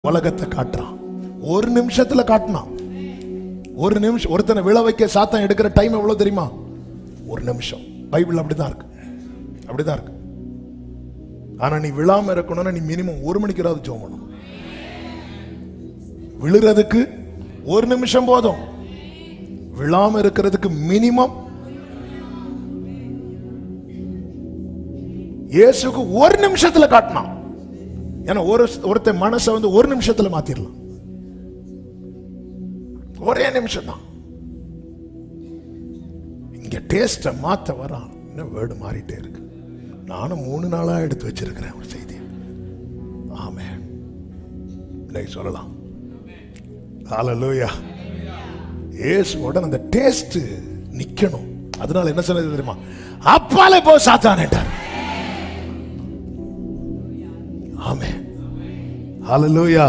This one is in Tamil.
உலகத்தை காட்டுறான். ஒரு நிமிஷத்துல காட்டினான். ஒரு நிமிஷம் ஒருத்தனை விழ வைக்க சாத்தான் எடுக்கிற டைம் எவ்வளவு தெரியுமா? ஒரு நிமிஷம். பைபிள் அப்படிதான் இருக்கு, அப்படிதான் இருக்கு. ஆனா நீ விழாம இருக்கணும்னா நீ மினிமம் 1 மணிக்கு ஜெபம் பண்ணணும். விழுறதுக்கு 1 நிமிஷம் போதும், விழாம இருக்கிறதுக்கு மினிமம். இயேசுக்கு 1 நிமிஷத்துல காட்டினான். ஏன்னா ஒருத்த மனசை 1 நிமிஷத்துல மாத்திரலாம். ஒரே நிமிஷம் தான். இங்க டேஸ்ட மாத்த வரான். இன்னும் வேர்டு மாறிட்டே இருக்கு. நானும் 3 நாளா எடுத்து வச்சிருக்கிறேன் ஒரு செய்தி. ஆமென். இன்னைக்கு சொல்லலாம். ஹல்லேலூயா. இயேசுவோட அந்த டேஸ்ட் நிக்கணும். அதனால என்ன சொல்றது தெரியுமா? அப்பாலே போ சாத்தானேட்டார். ஆமென். ஹல்லேலூயா.